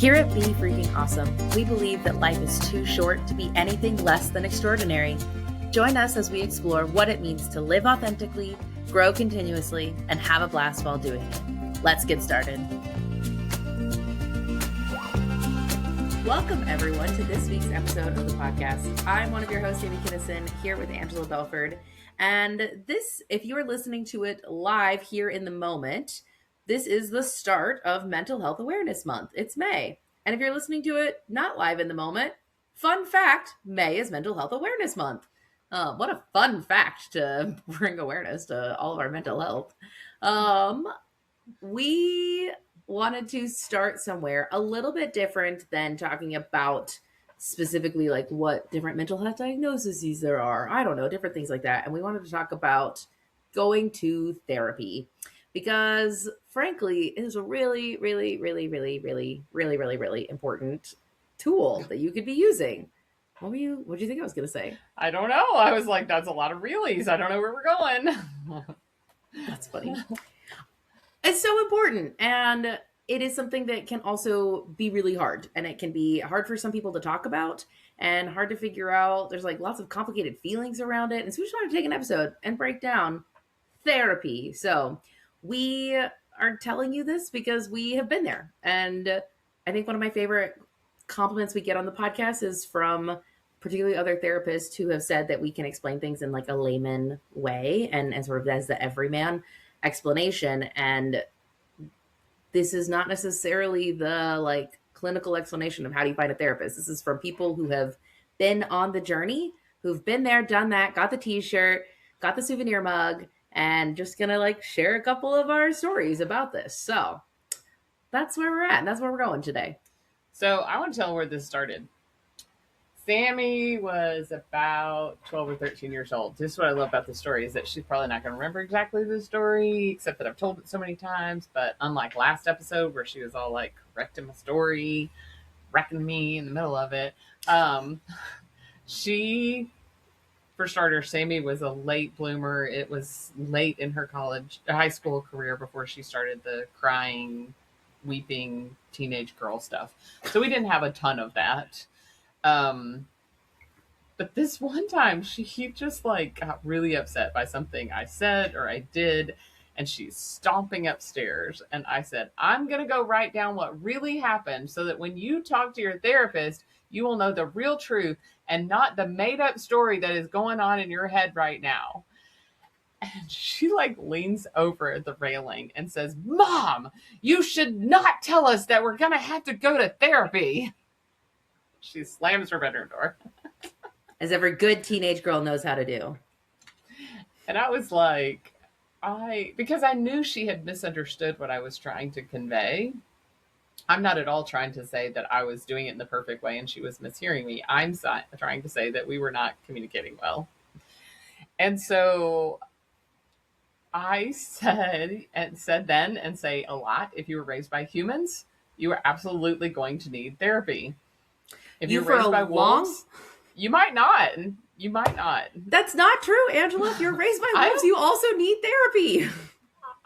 Here at Be Freaking Awesome, we believe that life is too short to be anything less than extraordinary. Join us as we explore what it means to live authentically, grow continuously, and have a blast while doing it. Let's get started. Welcome, everyone, to this week's episode of the podcast. I'm one of your hosts, Amy Kinnison, here with Angela Belford. And this, if you are listening to it live here in the moment, this is the start of Mental Health Awareness Month. It's May. And if you're listening to it not live in the moment, fun fact, May is Mental Health Awareness Month. What a fun fact to bring awareness to all of our mental health. We wanted to start somewhere a little bit different than talking about specifically like what different mental health diagnoses there are. I don't know, different things like that. And we wanted to talk about going to therapy because frankly, it is a really, really, really, really, really, really, really, really important tool that you could be using. What do you think I was going to say? I don't know. I was like, that's a lot of realies. I don't know where we're going. That's funny. It's so important. And it is something that can also be really hard. And it can be hard for some people to talk about and hard to figure out. There's like lots of complicated feelings around it. And so we just want to take an episode and break down therapy. So we are telling you this because we have been there. And I think one of my favorite compliments we get on the podcast is from particularly other therapists who have said that we can explain things in like a layman way and sort of as the everyman explanation. And this is not necessarily the like clinical explanation of how do you find a therapist. This is from people who have been on the journey, who've been there, done that, got the t-shirt, got the souvenir mug, and just gonna like share a couple of our stories about this. So that's where we're at. And that's where we're going today. So I want to tell where this started. Sammy was about 12 or 13 years old. This is what I love about the story is that she's probably not going to remember exactly the story, except that I've told it so many times. But unlike last episode where she was all like correcting my story, wrecking me in the middle of it, for starters, Sammy was a late bloomer. It was late in her high school career before she started the crying, weeping teenage girl stuff. So we didn't have a ton of that. But this one time he just like got really upset by something I said or I did. And she's stomping upstairs. And I said, I'm going to go write down what really happened so that when you talk to your therapist, you will know the real truth and not the made up story that is going on in your head right now. And she like leans over the railing and says, Mom, you should not tell us that we're going to have to go to therapy. She slams her bedroom door. As every good teenage girl knows how to do. And I was like, because I knew she had misunderstood what I was trying to convey. I'm not at all trying to say that I was doing it in the perfect way and she was mishearing me. I'm trying to say that we were not communicating well. And so I said then and say a lot, if you were raised by humans, you are absolutely going to need therapy. If you're raised by wolves, you might not. You might not. That's not true, Angela. If you're raised by wolves, you also need therapy.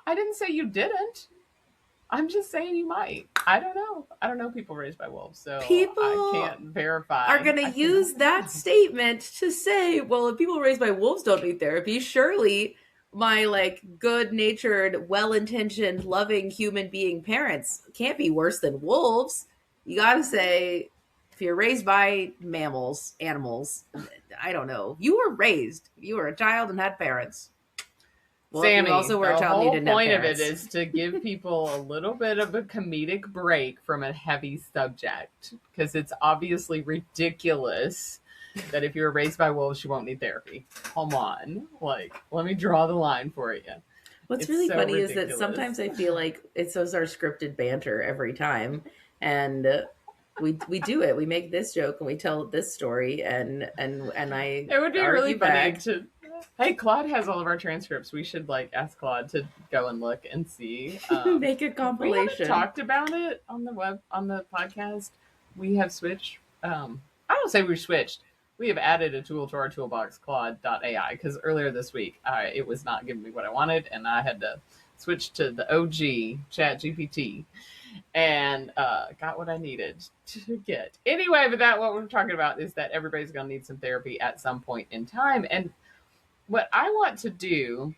I didn't say you didn't. I'm just saying you might. I don't know. I don't know people raised by wolves, so I can't verify. Are going to use that statement to say, well, if people raised by wolves don't need therapy, surely my like good-natured, well-intentioned, loving human being parents can't be worse than wolves. You got to say, if you're raised by animals, I don't know. You were a child and had parents. Well, Sammy, also were a child, the whole point of it is to give people a little bit of a comedic break from a heavy subject, because it's obviously ridiculous that if you're raised by wolves, you won't need therapy. Come on. Like, let me draw the line for you. What's really funny ridiculous. Is that sometimes I feel like it's our scripted banter every time. And we do it. We make this joke and we tell this story and I it would be really funny to hey, Claude has all of our transcripts. We should like ask Claude to go and look and see. Make a compilation. We haven't talked about it on the podcast. We have switched. I don't say we switched. We have added a tool to our toolbox, Claude.ai, because earlier this week it was not giving me what I wanted, and I had to switch to the OG ChatGPT. and got what I needed to get. Anyway, but that what we're talking about is that everybody's going to need some therapy at some point in time. And what I want to do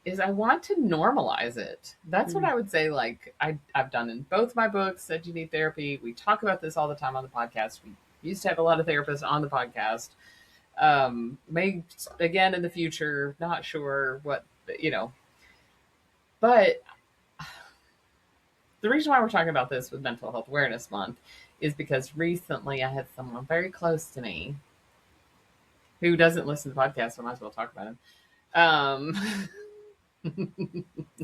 is I want to normalize it. That's what Mm. I would say. Like I've done in both my books, Said You Need Therapy. We talk about this all the time on the podcast. We used to have a lot of therapists on the podcast. May again in the future, not sure what, you know, but the reason why we're talking about this with Mental Health Awareness Month is because recently I had someone very close to me who doesn't listen to the podcast, so I might as well talk about him.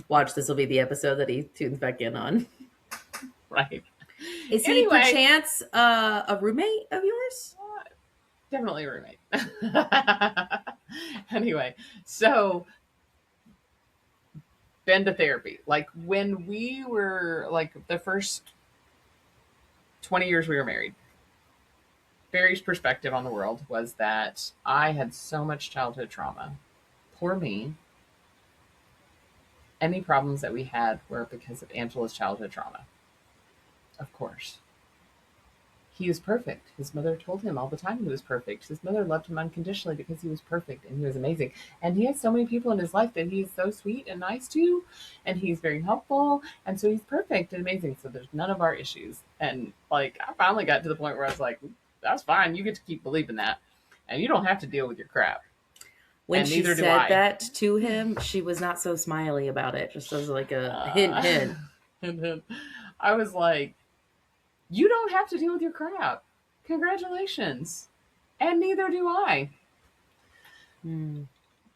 Watch, this will be the episode that he tunes back in on. Right. Is he Anyway, perchance a roommate of yours? definitely a roommate. Anyway, so been to therapy. Like when we were like the first 20 years we were married, Barry's perspective on the world was that I had so much childhood trauma. Poor me. Any problems that we had were because of Angela's childhood trauma. Of course. He was perfect. His mother told him all the time he was perfect. His mother loved him unconditionally because he was perfect and he was amazing. And he has so many people in his life that he's so sweet and nice to, and he's very helpful. And so he's perfect and amazing. So there's none of our issues. And like, I finally got to the point where I was like, that's fine. You get to keep believing that. And you don't have to deal with your crap. When And she neither do said I. that to him, she was not so smiley about it. Just as like a hint, hint. And then I was like, you don't have to deal with your crap. Congratulations. And neither do I. Hmm.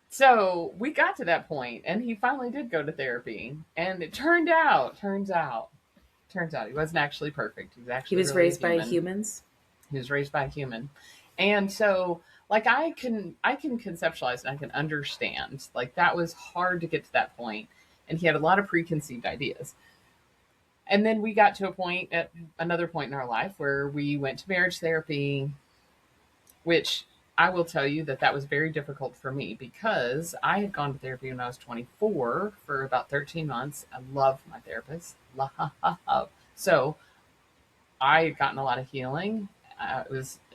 So we got to that point, and he finally did go to therapy. And it turns out he wasn't actually perfect. He was He actually was really a raised by human. humans. He was raised by a human. And so like I can conceptualize and I can understand. Like that was hard to get to that point. And he had a lot of preconceived ideas. And then we got to a point at another point in our life where we went to marriage therapy, which I will tell you that that was very difficult for me because I had gone to therapy when I was 24 for about 13 months. I love my therapist. Love. So I had gotten a lot of healing.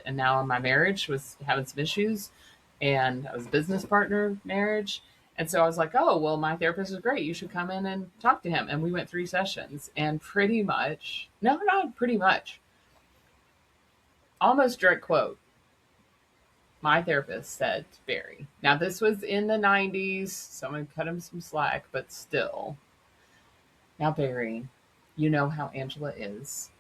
And now my marriage was having some issues, and I was a business partner marriage. And so I was like, oh, well, my therapist is great. You should come in and talk to him. And we went 3 sessions, and pretty much, no, not pretty much, almost direct quote, my therapist said to Barry, now this was in the 90s, so I'm going to cut him some slack, but still, now, Barry, you know how Angela is.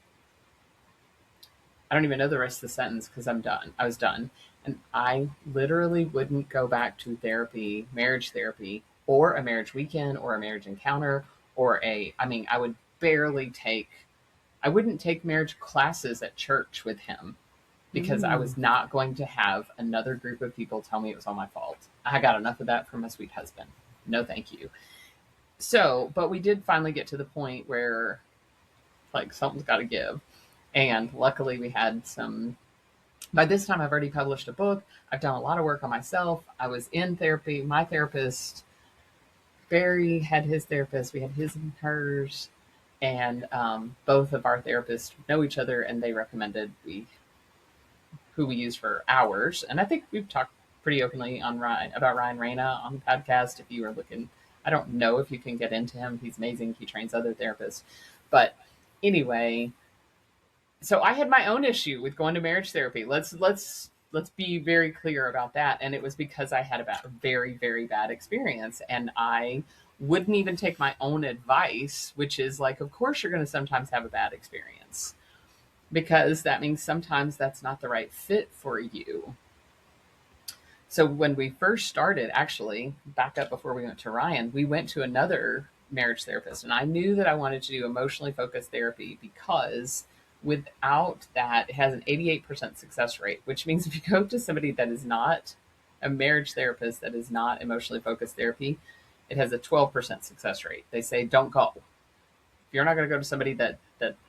I don't even know the rest of the sentence because I'm done. I was done. And I literally wouldn't go back to therapy, marriage therapy, or a marriage weekend, or a marriage encounter, I would barely I wouldn't take marriage classes at church with him because I Mm. was not going to have another group of people tell me it was all my fault. I got enough of that from my sweet husband. No, thank you. So, but we did finally get to the point where like something's got to give. And luckily we had some, by this time I've already published a book. I've done a lot of work on myself. I was in therapy. My therapist, Barry, had his therapist. We had his and hers. And both of our therapists know each other, and they recommended who we use for ours. And I think we've talked pretty openly on about Ryan Reyna on the podcast. If you are looking, I don't know if you can get into him. He's amazing. He trains other therapists. But anyway, so I had my own issue with going to marriage therapy. Let's be very clear about that. And it was because I had a very, very bad experience, and I wouldn't even take my own advice, which is like, of course you're going to sometimes have a bad experience because that means sometimes that's not the right fit for you. So when we first started, actually, back up before we went to Ryan, we went to another marriage therapist, and I knew that I wanted to do emotionally focused therapy because without that, it has an 88% success rate, which means if you go to somebody that is not a marriage therapist, that is not emotionally focused therapy, it has a 12% success rate. They say, don't go. If you're not going to go to somebody that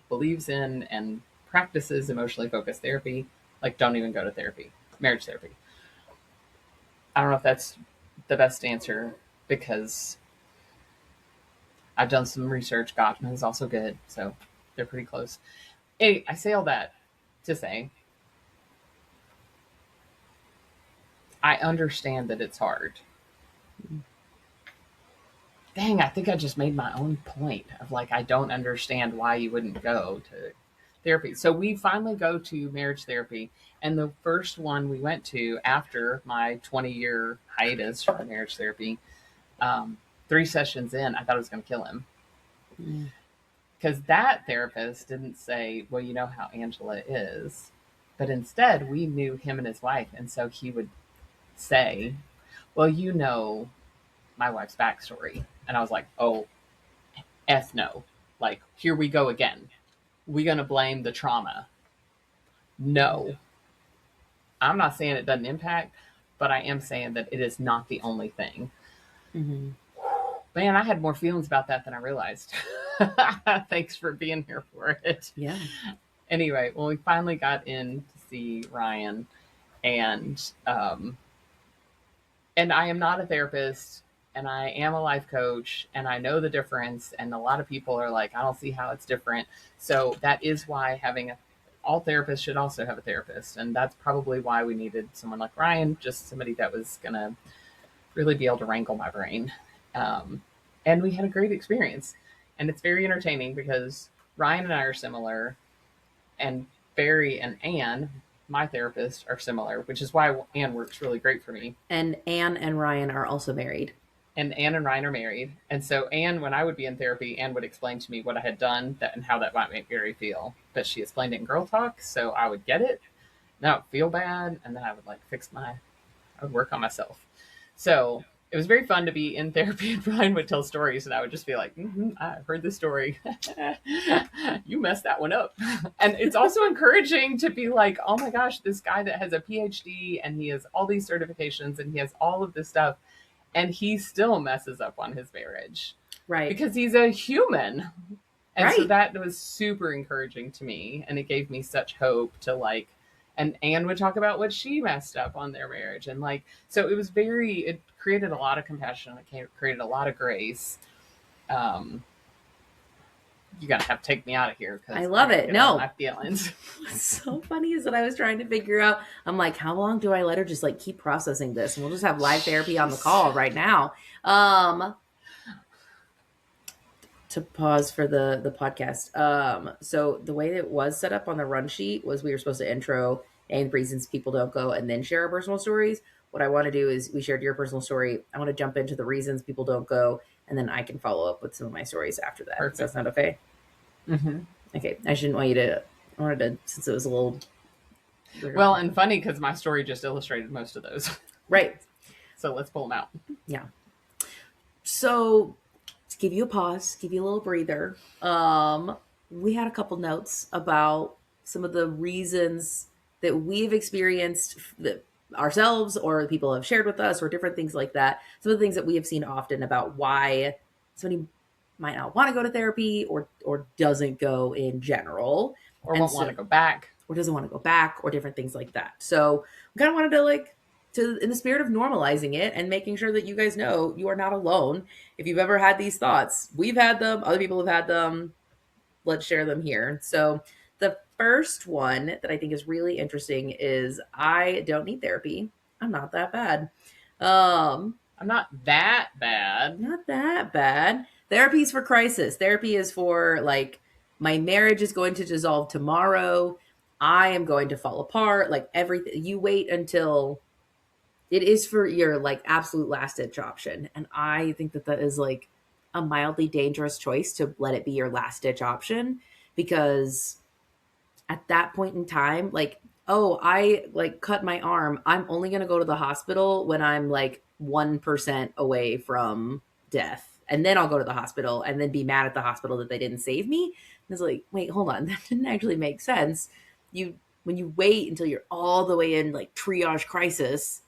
believes in and practices emotionally focused therapy, like don't even go to therapy, marriage therapy. I don't know if that's the best answer because I've done some research. Gottman is also good, so they're pretty close. Hey, I say all that to say I understand that it's hard. Dang, I think I just made my own point of like, I don't understand why you wouldn't go to therapy. So we finally go to marriage therapy. And the first one we went to after my 20-year hiatus from marriage therapy, 3 sessions in, I thought I was going to kill him. Mm. Because that therapist didn't say, well, you know how Angela is. But instead, we knew him and his wife. And so he would say, well, you know my wife's backstory. And I was like, oh, F no. Like, here we go again. We gonna blame the trauma. No. I'm not saying it doesn't impact, but I am saying that it is not the only thing. Mm-hmm. Man, I had more feelings about that than I realized. Thanks for being here for it. Yeah. Anyway, well, we finally got in to see Ryan, and I am not a therapist, and I am a life coach, and I know the difference. And a lot of people are like, I don't see how it's different. So that is why all therapists should also have a therapist, and that's probably why we needed someone like Ryan, just somebody that was gonna really be able to wrangle my brain. Um, and we had a great experience, and it's very entertaining because Ryan and I are similar, and Barry and Anne, my therapist, are similar, which is why Anne works really great for me. And Anne and Ryan are also married. And Anne and Ryan are married. And so Anne, when I would be in therapy, Anne would explain to me what I had done and how that might make Barry feel. But she explained it in girl talk, so I would get it. And I would feel bad, and then I would I would work on myself. So it was very fun to be in therapy, and Ryan would tell stories, and I would just be like, I've heard this story. You messed that one up. And it's also encouraging to be like, oh my gosh, this guy that has a PhD and he has all these certifications and he has all of this stuff, and he still messes up on his marriage. Right. Because he's a human. And so Right. that was super encouraging to me. And it gave me such hope to like, and Anne would talk about what she messed up on their marriage. And like, so it created a lot of compassion. It created a lot of grace. You gotta have to take me out of here because I love it. No. my feelings. What's so funny is that I was trying to figure out, I'm like, how long do I let her just like keep processing this? And we'll just have live therapy on the call right now. To pause for the podcast. So the way that it was set up on the run sheet was we were supposed to intro and reasons people don't go and then share our personal stories. What I want to do is we shared your personal story. I want to jump into the reasons people don't go, and then I can follow up with some of my stories after that. Perfect. Does that sound okay? Mm-hmm. Okay. I shouldn't want you to, I wanted to, since it was a little. Well, and funny because my story just illustrated most of those. Right. So let's pull them out. Yeah. So to give you a pause, give you a little breather. We had a couple notes about some of the reasons that we've experienced that ourselves or people have shared with us or different things like that. Some of the things that we have seen often about why somebody might not want to go to therapy or doesn't go in general. Or won't want to go back. Or doesn't want to go back or different things like that. So we kind of wanted to in the spirit of normalizing it and making sure that you guys know you are not alone. If you've ever had these thoughts, we've had them, other people have had them. Let's share them here. So the first one that I think is really interesting is I don't need therapy. I'm not that bad. I'm not that bad. Not that bad. Therapy is for crisis. Therapy is for like my marriage is going to dissolve tomorrow. I am going to fall apart. Like everything. You wait until it is for your like absolute last ditch option. And I think that is like a mildly dangerous choice to let it be your last ditch option, because at that point in time, like, oh, I like cut my arm. I'm only going to go to the hospital when I'm like 1% away from death. And then I'll go to the hospital and then be mad at the hospital that they didn't save me. And it's like, wait, hold on. That didn't actually make sense. When you wait until you're all the way in like triage crisis.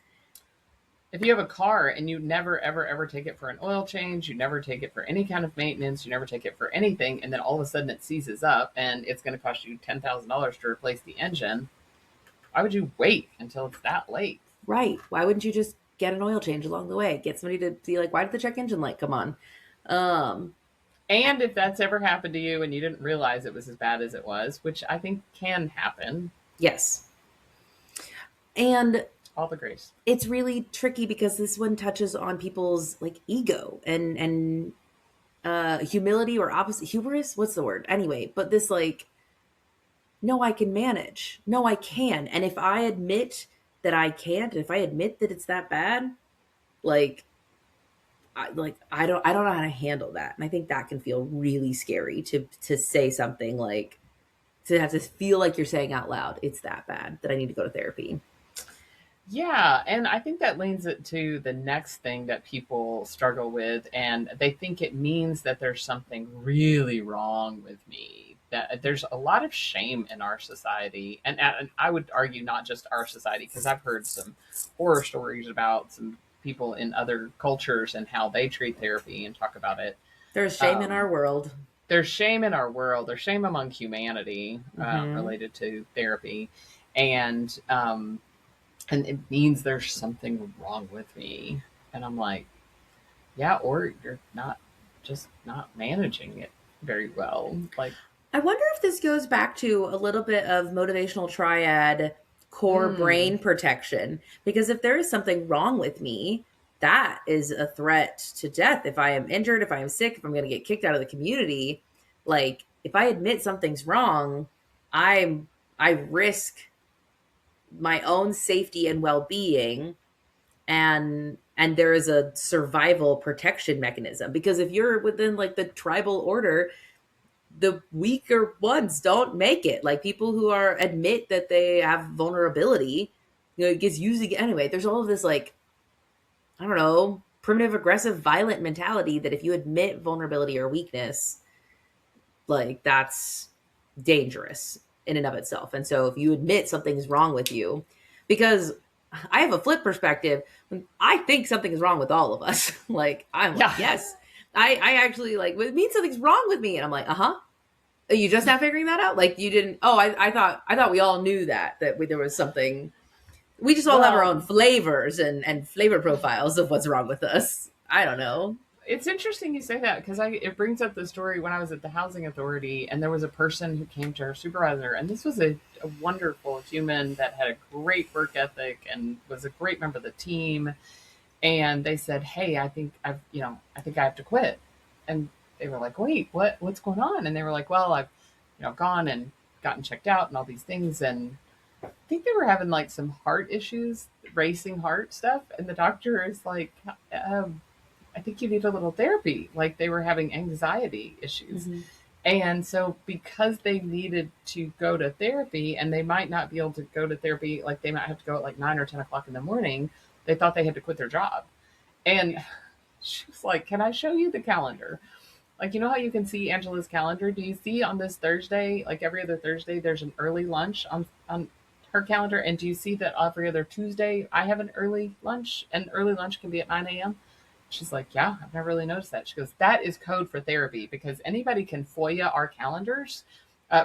If you have a car and you never, ever, ever take it for an oil change, you never take it for any kind of maintenance, you never take it for anything, and then all of a sudden it seizes up and it's going to cost you $10,000 to replace the engine, why would you wait until it's that late? Right. Why wouldn't you just get an oil change along the way? Get somebody to be like, why did the check engine light come on? And if that's ever happened to you and you didn't realize it was as bad as it was, which I think can happen, Yes. And all the grace. it's really tricky because this one touches on people's like ego and humility or opposite hubris. What's the word? Anyway, but this like, no, I can manage. No, I can. And if I admit that I can't, if I admit that it's that bad, like I don't know how to handle that. And I think that can feel really scary to say something like to have to feel like you're saying out loud, it's that bad that I need to go to therapy. Yeah, and I think that leads it to the next thing that people struggle with, and they think it means that there's something really wrong with me. That there's a lot of shame in our society, and I would argue not just our society, because I've heard some horror stories about some people in other cultures and how they treat therapy and talk about it. There's shame in Um, our world. there's shame in our world. There's shame among humanity Hmm. related to therapy, and and it means there's something wrong with me. And I'm like, yeah, or you're not just not managing it very well. Like, I wonder if this goes back to a little bit of motivational triad core mm, brain protection. Because if there is something wrong with me, that is a threat to death. If I am injured, if I am sick, if I'm going to get kicked out of the community, like if I admit something's wrong, I'm I risk my own safety and well-being, and there is a survival protection mechanism because if you're within like the tribal order, the weaker ones don't make it. Like people who are admit that they have vulnerability, it gets used again. Anyway, there's all of this like, I don't know, primitive, aggressive, violent mentality that if you admit vulnerability or weakness, like that's dangerous in and of itself. And so if you admit something's wrong with you, because I have a flip perspective, I think something is wrong with all of us. Like I'm like, yeah. yes, I actually like it means something's wrong with me, and I'm like, uh-huh. You just now figuring that out? Like you didn't? Oh, I thought we all knew that there was something. We just all have our own Well, flavors and flavor profiles of what's wrong with us. I don't know. it's interesting you say that because it brings up the story when I was at the housing authority and there was a person who came to our supervisor, and this was a wonderful human that had a great work ethic and was a great member of the team. And they said, "Hey, I think I have to quit." And they were like, "Wait, what's going on?" And they were like, "Well, I've gone and gotten checked out and all these things, and I think they were having like some heart issues, racing heart stuff." And the doctor is like, "I think you need a little therapy." Like they were having anxiety issues. Hmm. And so, because they needed to go to therapy and they might not be able to go to therapy, like they might have to go at like 9 or 10 o'clock in the morning, they thought they had to quit their job. And she was like, "Can I show you the calendar? Like, you know how you can see Angela's calendar? Do you see on this Thursday, like every other Thursday, there's an early lunch on her calendar? And do you see that every other Tuesday, I have an early lunch? And early lunch can be at 9 a.m.?" She's like, "Yeah, I've never really noticed that." She goes, "That is code for therapy because anybody can FOIA our calendars,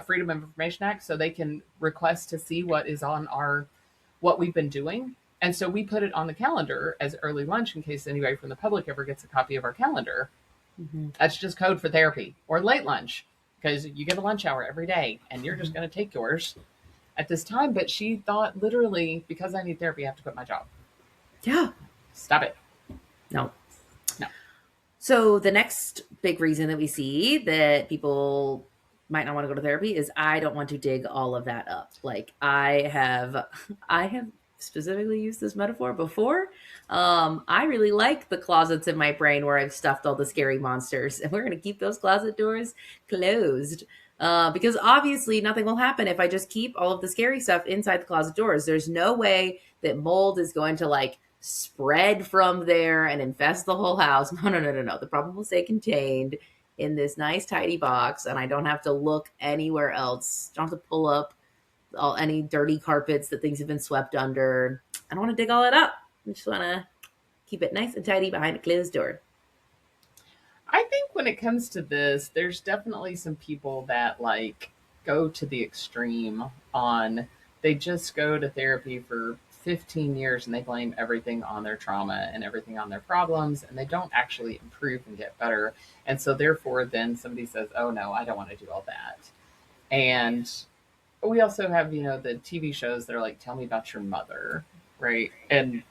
Freedom of Information Act, so they can request to see what is on what we've been doing. And so we put it on the calendar as early lunch in case anybody from the public ever gets a copy of our calendar. Hmm. That's just code for therapy or late lunch because you get a lunch hour every day and you're just Hmm. going to take yours at this time." But she thought literally, because I need therapy, I have to quit my job. Yeah. Stop it. No. No. So the next big reason that we see that people might not want to go to therapy is I don't want to dig all of that up. Like I have specifically used this metaphor before. I really like the closets in my brain where I've stuffed all the scary monsters, and we're going to keep those closet doors closed. Because obviously nothing will happen if I just keep all of the scary stuff inside the closet doors. There's no way that mold is going to like spread from there and infest the whole house. No, no, no, no, no. The problem will stay contained in this nice, tidy box, and I don't have to look anywhere else. Don't have to pull up any dirty carpets that things have been swept under. I don't want to dig all that up. I just want to keep it nice and tidy behind a closed door. I think when it comes to this, there's definitely some people that like go to the extreme on they just go to therapy for 15 years and they blame everything on their trauma and everything on their problems, and they don't actually improve and get better. And so, therefore, then somebody says, oh no, I don't want to do all that. And we also have, the TV shows that are like, tell me about your mother, right? And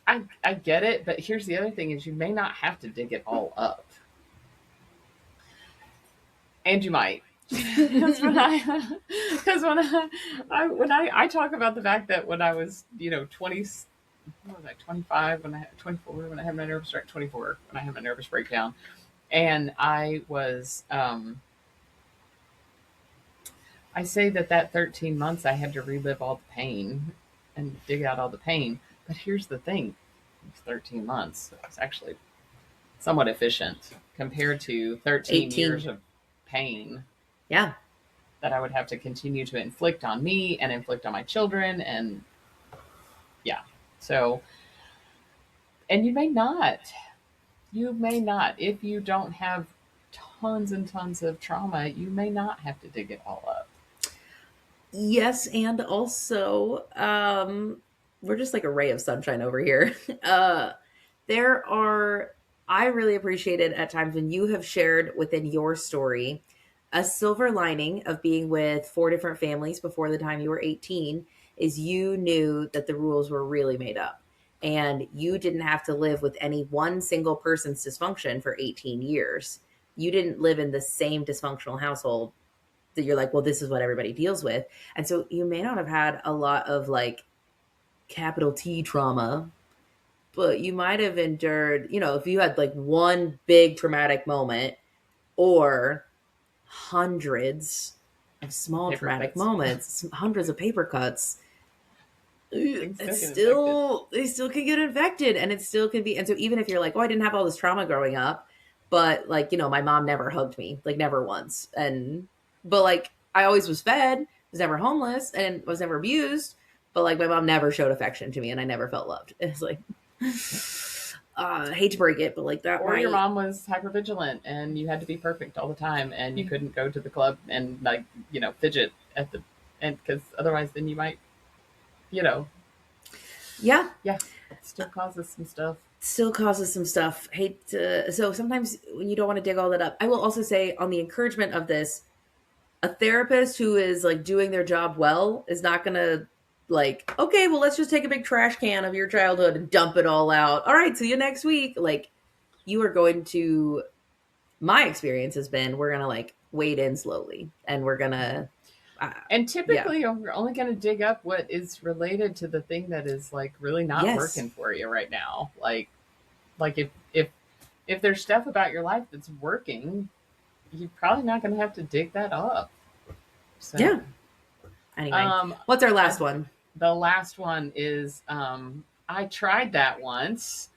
I get it, but here's the other thing is you may not have to dig it all up. And you might. Because when I talk about the fact that when I was 20, what was I, 25, when I had 24, when I had my nervous break 24 when I had my nervous breakdown, and I say that 13 months I had to relive all the pain and dig out all the pain. But here's the thing: 13 months was actually somewhat efficient compared to 13 years 18. of pain Yeah. that I would have to continue to inflict on me and inflict on my children. And yeah, so, and you may not, if you don't have tons and tons of trauma, you may not have to dig it all up. Yes, and also, we're just like a ray of sunshine over here. Uh, there are, I really appreciated at times when you have shared within your story a silver lining of being with four different families before the time you were 18 is you knew that the rules were really made up. And you didn't have to live with any one single person's dysfunction for 18 years. You didn't live in the same dysfunctional household that you're like, well, this is what everybody deals with. And so you may not have had a lot of like capital T trauma, but you might have endured, if you had like one big traumatic moment or hundreds of small Paper traumatic cuts. moments, hundreds of paper cuts, Things still it's get infected. still, they still can get infected and it still can be. And so even if you're like, oh, I didn't have all this trauma growing up, but like, my mom never hugged me, like never once. But like, I always was fed, was never homeless and was never abused. But like, my mom never showed affection to me and I never felt loved. It's like, I hate to break it, but like that Or your might, mom was hypervigilant and you had to be perfect all the time and you couldn't go to the club and like, fidget at the and because otherwise then you might, you know, yeah, yeah, it still causes some stuff. still causes some stuff. Hate to, so sometimes when you don't want to dig all that up, I will also say on the encouragement of this, a therapist who is like doing their job well is not going to like, okay, well, let's just take a big trash can of your childhood and dump it all out. All right, see you next week. Like, you are going to, my experience has been, we're going to like wade in slowly and we're going to, And yeah, typically you're only going to dig up what is related to the thing that is like really not yes, working for you right now. Like if there's stuff about your life that's working, you're probably not going to have to dig that up. yeah. So, Anyway, um, what's our I, last one? the last one is I tried that once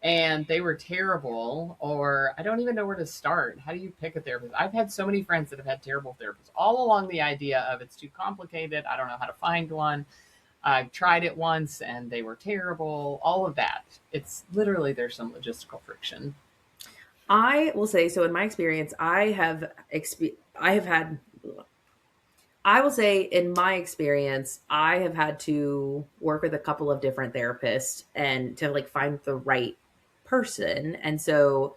and they were terrible, or I don't even know where to start. How do you pick a therapist? I've had so many friends that have had terrible therapists, all along the idea of it's too complicated. I don't know how to find one. I've tried it once and they were terrible, all of that. It's literally there's some logistical friction. I will say, so in my experience, I have had, I will say in my experience, I have had to work with a couple of different therapists and to like find the right person. And so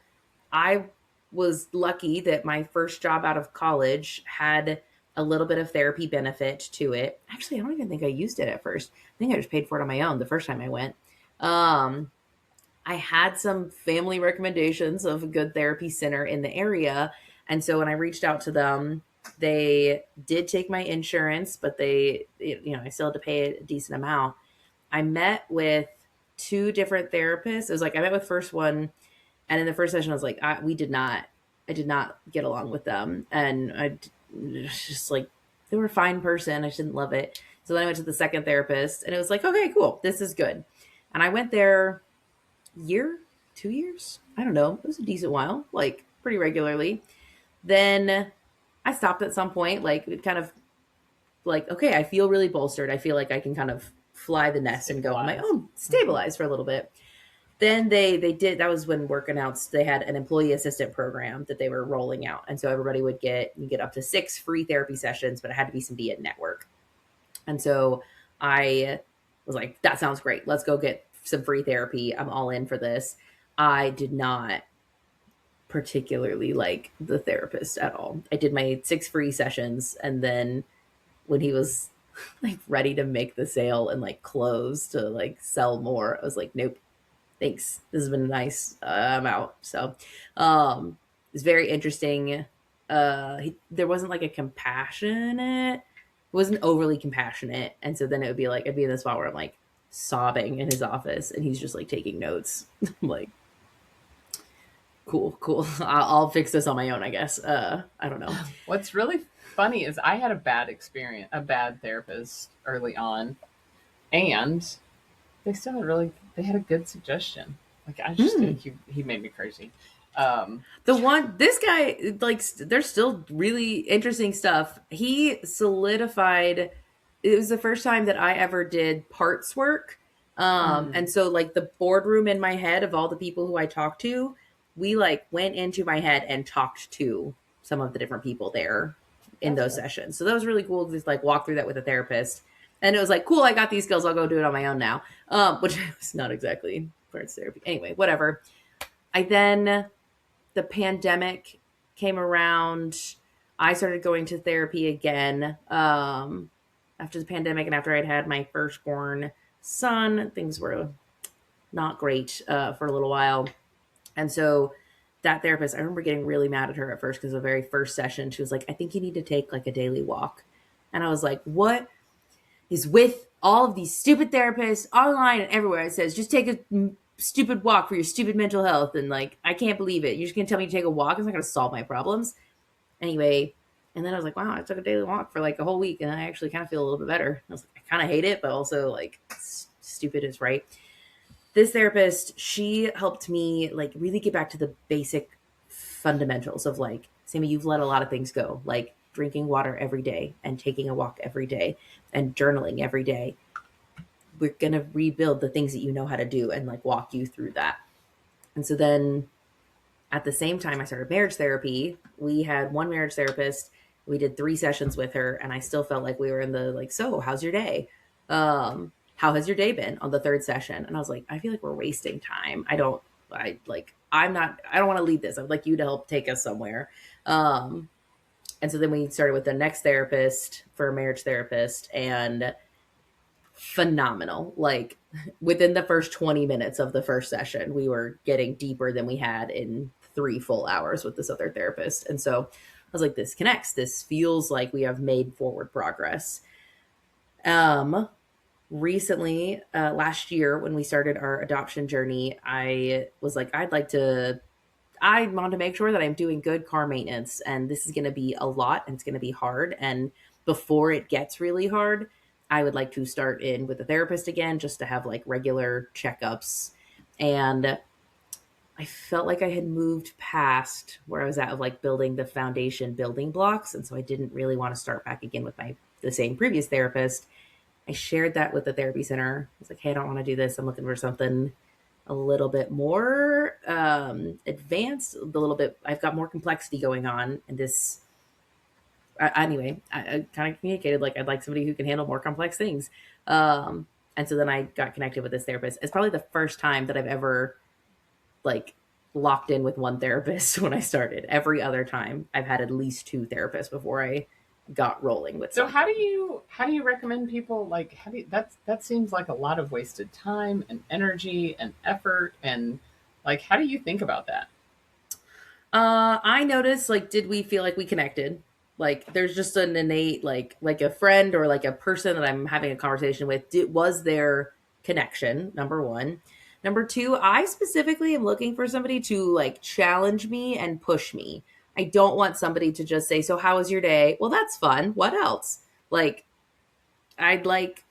I was lucky that my first job out of college had a little bit of therapy benefit to it. Actually, I don't even think I used it at first. I think I just paid for it on my own the first time I went. Um, I had some family recommendations of a good therapy center in the area. And so when I reached out to them, they did take my insurance, but I still had to pay a decent amount. I met with two different therapists. It was like I met with first one, and in the first session, I was like, I did not get along with them, and just like they were a fine person. I just didn't love it. So then I went to the second therapist, and it was like, okay, cool, this is good. And I went there year, 2 years. I don't know. It was a decent while, like pretty regularly. Then I stopped at some point, like it kind of like, okay, I feel really bolstered. I feel like I can kind of fly the nest and go on my Stabilize. own, Mm-hmm. stabilize for a little bit. Then they did, that was when work announced they had an employee assistant program that they were rolling out. And so everybody would get up to 6 free therapy sessions, but it had to be some via network. And so I was like, that sounds great. Let's go get some free therapy. I'm all in for this. I did not particularly like the therapist at all. I did my 6 free sessions, and then when he was like ready to make the sale and like close to like sell more, I was like, nope, thanks. This has been nice. I'm out. So, it's very interesting. There wasn't like a compassionate, it wasn't overly compassionate. And so then it would be like, I'd be in this spot where I'm like sobbing in his office and he's just like taking notes. I'm like, cool, cool. I'll fix this on my own, I guess. I don't know. What's really funny is I had a bad experience, a bad therapist early on, and they still had they had a good suggestion. Like I just Hmm. think he made me crazy. Um, This guy, like, there's still really interesting stuff. He solidified, it was the first time that I ever did parts work. And mm, so, like, the boardroom in my head of all the people who I talked to, we like went into my head and talked to some of the different people there in that's those good. sessions. So that was really cool to just like walk through that with a therapist. And it was like, cool, I got these skills. I'll go do it on my own now. Which was not exactly parts therapy. Anyway, whatever. I then the pandemic came around, I started going to therapy again after the pandemic and after I'd had my firstborn son. Things were not great for a little while. And so that therapist, I remember getting really mad at her at first because the very first session, she was like, I think you need to take like a daily walk. And I was like, what is with all of these stupid therapists online and everywhere? It says, just take a stupid walk for your stupid mental health. And like, I can't believe it. You're just going to tell me to take a walk? It's not going to solve my problems. Anyway, and then I was like, wow, I took a daily walk for like a whole week and I actually kind of feel a little bit better. I was like, I kind of hate it, but also like, stupid is right. This therapist, she helped me like really get back to the basic fundamentals of like, Sammy, you've let a lot of things go, like drinking water every day and taking a walk every day and journaling every day. We're going to rebuild the things that you know how to do and like walk you through that. And so then at the same time I started marriage therapy, we had one marriage therapist. We did 3 sessions with her and I still felt like we were in the like, so how's your day? How has your day been on the third session? And I was like, I feel like we're wasting time. I don't want to lead this. I would like you to help take us somewhere. Um, and so then we started with the next therapist for a marriage therapist and phenomenal. Like within the first 20 minutes of the first session, we were getting deeper than we had in 3 full hours with this other therapist. And so I was like, this connects. This feels like we have made forward progress. Um, Recently, last year when we started our adoption journey, I was like, I want to make sure that I'm doing good car maintenance, and this is going to be a lot and it's going to be hard. And before it gets really hard, I would like to start in with a therapist again just to have like regular checkups. And I felt like I had moved past where I was at of like building the foundation building blocks. And so I didn't really want to start back again with the same previous therapist. I shared that with the therapy center. I was like, hey, I don't want to do this. I'm looking for something a little bit more advanced, a little bit. I've got more complexity going on, and this. Anyway, I kind of communicated like I'd like somebody who can handle more complex things. And so then I got connected with this therapist. It's probably the first time that I've ever like locked in with one therapist when I started. Every other time, I've had at least 2 therapists before I got rolling with so something. how do you recommend people like how do you, that seems like a lot of wasted time and energy and effort and like how do you think about that? I noticed like did we feel like we connected? Like there's just an innate like a friend or like a person that I'm having a conversation with. Was there connection? Number one. Number two, I specifically am looking for somebody to like challenge me and push me. I don't want somebody to just say, "So how was your day?" Well, that's fun. What else? Like I'd like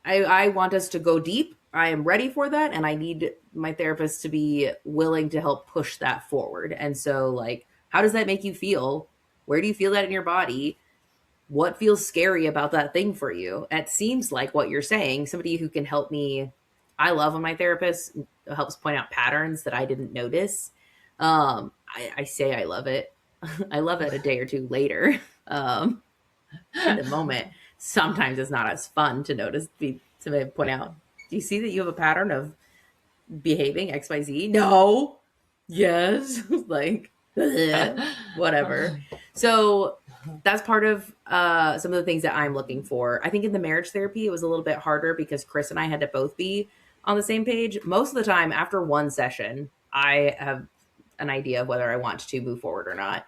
I want us to go deep. I am ready for that and I need my therapist to be willing to help push that forward. And so like how does that make you feel? Where do you feel that in your body? What feels scary about that thing for you? It seems like what you're saying, somebody who can help me. I love when my therapist helps point out patterns that I didn't notice. I say I love it. I love it a day or two later. In the moment, sometimes it's not as fun to notice Somebody would point out, do you see that you have a pattern of behaving XYZ? No. Yes. Like, whatever. So that's part of some of the things that I'm looking for. I think in the marriage therapy, it was a little bit harder because Chris and I had to both be on the same page. Most of the time, after one session, I have an idea of whether I want to move forward or not.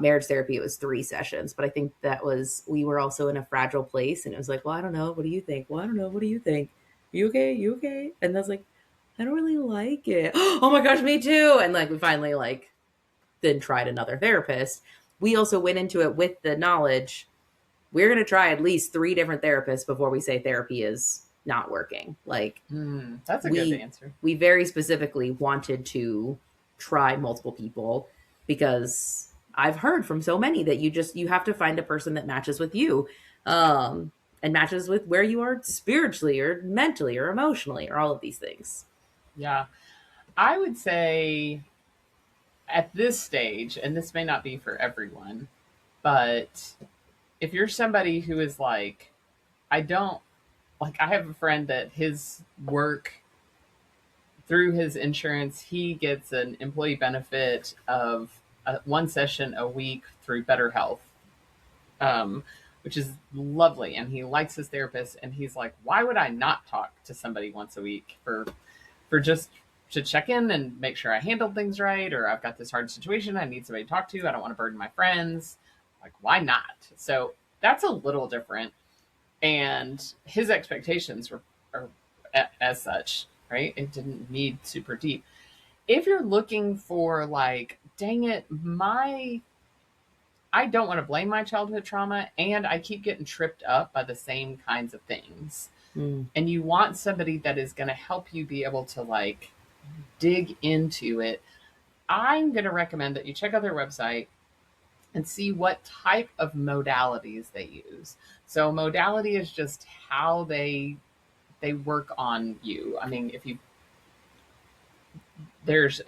Marriage therapy, it was 3 sessions, but I think that was, we were also in a fragile place. And it was like, well, I don't know. What do you think? Well, I don't know. What do you think? You okay? You okay? And I was like, I don't really like it. Oh my gosh, me too. And like, we finally like then tried another therapist. We also went into it with the knowledge we're going to try at least 3 different therapists before we say therapy is not working. Like That's a good we answer. we very specifically wanted to try multiple people because I've heard from so many that you have to find a person that matches with you. And matches with where you are spiritually or mentally or emotionally or all of these things. Yeah. I would say at this stage, and this may not be for everyone, but if you're somebody who is like, I don't like, I have a friend that his work through his insurance, he gets an employee benefit of 1 session a week through Better Health, which is lovely. And he likes his therapist, and he's like, why would I not talk to somebody once a week for just to check in and make sure I handled things right, or I've got this hard situation I need somebody to talk to. I don't want to burden my friends. Like, why not? So that's a little different. And his expectations were are, as such, right? It didn't need super deep. If you're looking for like, dang it, my I don't want to blame my childhood trauma, and I keep getting tripped up by the same kinds of things. Mm. And you want somebody that is going to help you be able to like dig into it. I'm going to recommend that you check out their website and see what type of modalities they use. So modality is just how they work on you. I mean, if you there's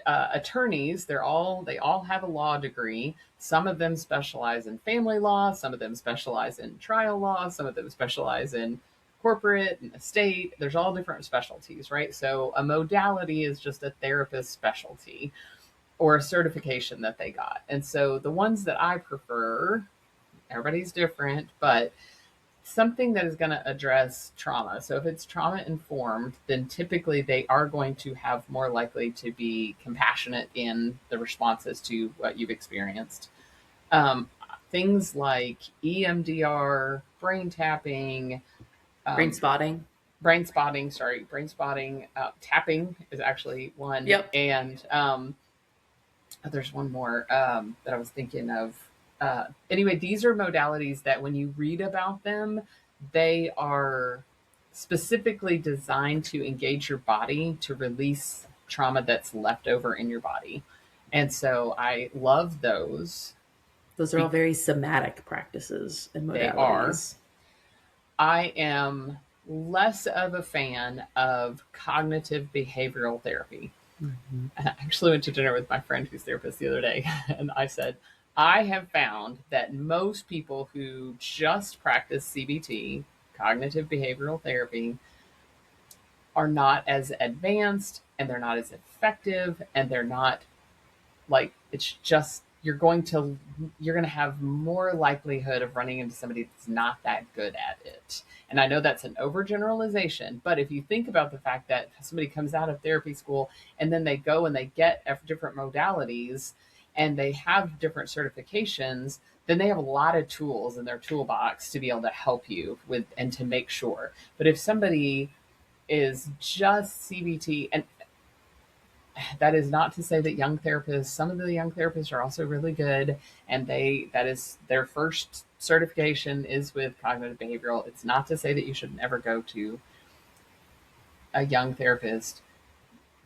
attorneys, they all have a law degree. Some of them specialize in family law, some of them specialize in trial law, some of them specialize in corporate and estate. There's all different specialties, right? So a modality is just a therapist specialty or a certification that they got. And so the ones that I prefer, everybody's different, but something that is going to address trauma. So if it's trauma informed, then typically they are going to have more likely to be compassionate in the responses to what you've experienced. Um, Things like EMDR, brain tapping, Brain um, spotting. brain spotting, tapping is actually one. Yep. And there's one more that I was thinking of. Anyway, these are modalities that when you read about them, they are specifically designed to engage your body to release trauma that's left over in your body. And so I love those. Those are all very somatic practices and They are. modalities. I am less of a fan of cognitive behavioral therapy. Mm-hmm. I actually went to dinner with my friend who's a therapist the other day, and I said, I have found that most people who just practice CBT, cognitive behavioral therapy, are not as advanced and they're not as effective and they're not like it's just you're going to have more likelihood of running into somebody that's not that good at it. And I know that's an overgeneralization, but if you think about the fact that somebody comes out of therapy school and then they go and they get different modalities and they have different certifications, then they have a lot of tools in their toolbox to be able to help you with and to make sure. But if somebody is just CBT, and that is not to say that young therapists, some of the young therapists are also really good, and that is their first certification is with cognitive behavioral. It's not to say that you should never go to a young therapist,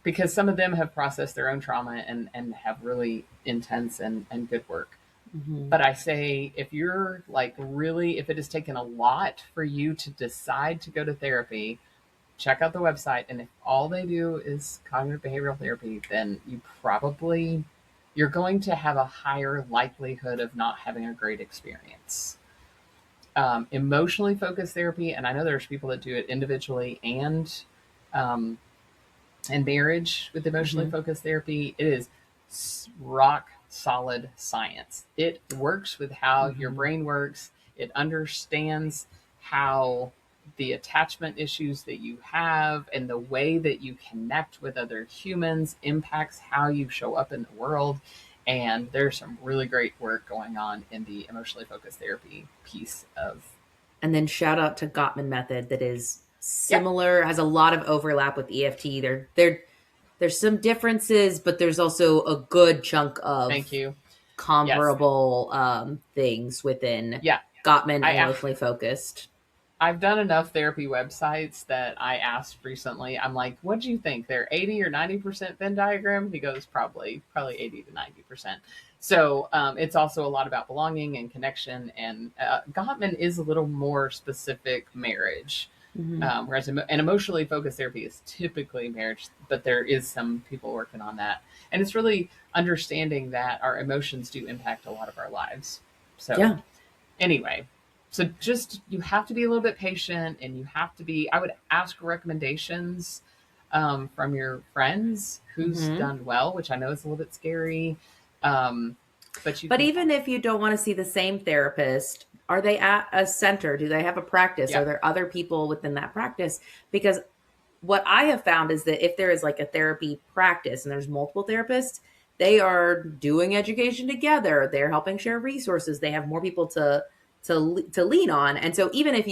because some of them have processed their own trauma and have really intense and good work. Mm-hmm. But I say, if you're like really, if it has taken a lot for you to decide to go to therapy, check out the website. And if all they do is cognitive behavioral therapy, then you're going to have a higher likelihood of not having a great experience. emotionally focused therapy, and I know there's people that do it individually um, and marriage with emotionally Hmm. focused therapy. It is rock solid science. It works with how your Hmm. brain works. It understands how the attachment issues that you have and the way that you connect with other humans impacts how you show up in the world. And there's some really great work going on in the emotionally focused therapy piece of. And then shout out to Gottman Method that is Yep. similar, has a lot of overlap with EFT. There's some differences, but there's also a good chunk Thank of you. Yes. comparable things within Yeah. Gottman and I emotionally focused. I've done enough therapy websites that I asked recently. I'm like, "What do you think? They're 80 or 90% Venn diagram?" He goes, "Probably 80 to 90%." So it's also a lot about belonging and connection. And Gottman is a little more specific marriage, Hmm. whereas an emotionally focused therapy is typically marriage. But there is some people working on that, and it's really understanding that our emotions do impact a lot of our lives. So Yeah. anyway, so just you have to be a little bit patient, and you have to be. I would ask recommendations from your friends who's Hmm. done well, which I know is a little bit scary, um, but you But can. even if you don't want to see the same therapist, are they at a center? Do they have a practice? Are Yeah, there other people within that practice? Because what I have found is that if there is like a therapy practice and there's multiple therapists, they are doing education together. They're helping share resources. They have more people to lean on. And so even if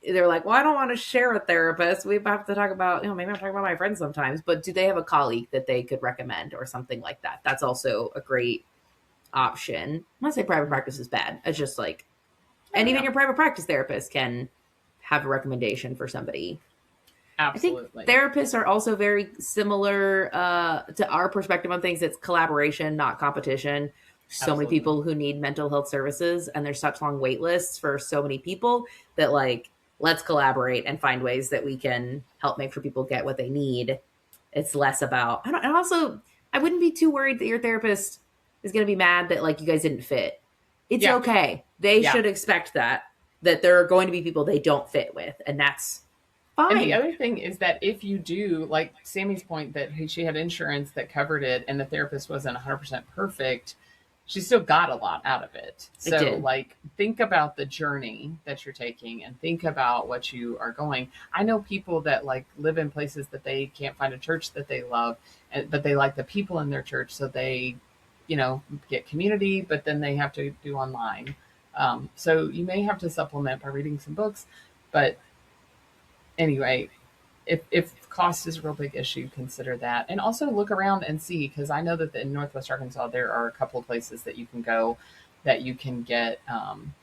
they're like, well, I don't want to share a therapist. We have to talk about, maybe I'm talking about my friends sometimes, but do they have a colleague that they could recommend or something like that? That's also a great option. I'm not saying private practice is bad. It's just like, no, and even no, your private practice therapist can have a recommendation for somebody. I think absolutely, therapists are also very similar to our perspective on things. It's collaboration, not competition. So many absolutely. people who need mental health services, and there's such long wait lists for so many people that, like, let's collaborate and find ways that we can help make sure people get what they need. It's less about, I don't, and also, I wouldn't be too worried that your therapist is going to be mad that, like, you guys didn't fit. It's Yeah, okay. They yeah. should expect that there are going to be people they don't fit with, and that's And the fine. other thing is that if you do, like Sammy's point that she had insurance that covered it and the therapist wasn't 100% perfect, she still got a lot out of it. It So, did. like, think about the journey that you're taking and think about what you are going. I know people that like live in places that they can't find a church that they love, but they like the people in their church. So they, get community, but then they have to do online. So you may have to supplement by reading some books, but anyway, if cost is a real big issue, consider that, and also look around and see because I know that in Northwest Arkansas there are a couple of places that you can go that you can get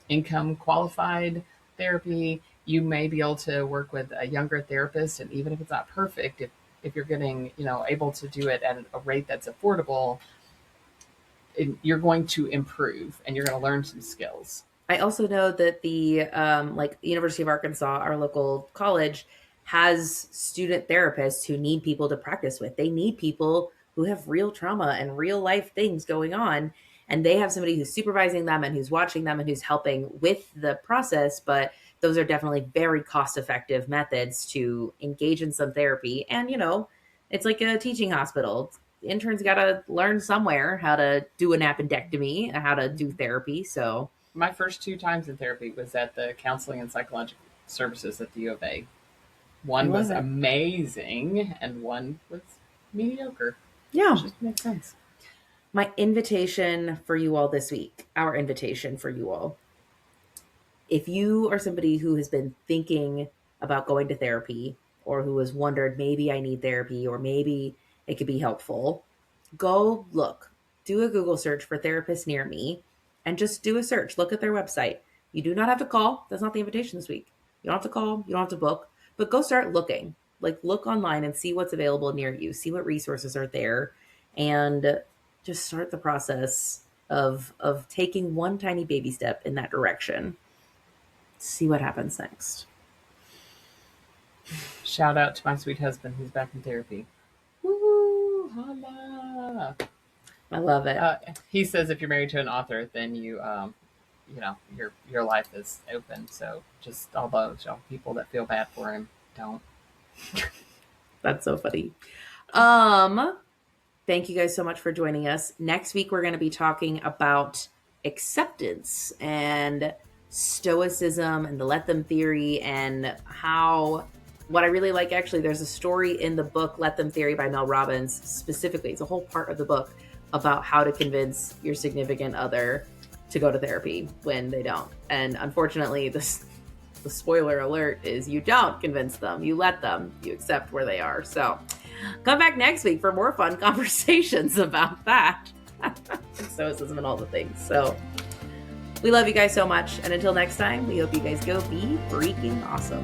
income qualified therapy. You may be able to work with a younger therapist, and even if it's not perfect, if you're getting able to do it at a rate that's affordable, you're going to improve and you're going to learn some skills. I also know that the like University of Arkansas, our local college, has student therapists who need people to practice with. They need people who have real trauma and real life things going on. And they have somebody who's supervising them and who's watching them and who's helping with the process. But those are definitely very cost effective methods to engage in some therapy. And, it's like a teaching hospital. Interns got to learn somewhere how to do an appendectomy, how to do therapy. So, My first two times in therapy was at the counseling and psychological services at the U of A. I One love was it. amazing and one was mediocre. Yeah. Just makes sense. My invitation for you all this week, our invitation for you all. If you are somebody who has been thinking about going to therapy or who has wondered, maybe I need therapy or maybe it could be helpful, go look, do a Google search for therapists near me and just do a search. Look at their website. You do not have to call. That's not the invitation this week. You don't have to call. You don't have to book, but go start looking. Like, look online and see what's available near you, see what resources are there, and just start the process of taking one tiny baby step in that direction. See what happens next. Shout out to my sweet husband who's back in therapy. Woo! Holla! I love it. He says if you're married to an author, then you your life is open. So just all those people that feel bad for him, don't. That's so funny. Um, Thank you guys so much for joining us. Next week, we're going to be talking about acceptance and stoicism and the let them theory, and how what I really like, actually, there's a story in the book Let Them Theory by Mel Robbins. Specifically, it's a whole part of the book about how to convince your significant other to go to therapy when they don't. And unfortunately, the spoiler alert is you don't convince them, you let them, you accept where they are. So come back next week for more fun conversations about that and stoicism and all the things. So we love you guys so much. And until next time, we hope you guys go be freaking awesome.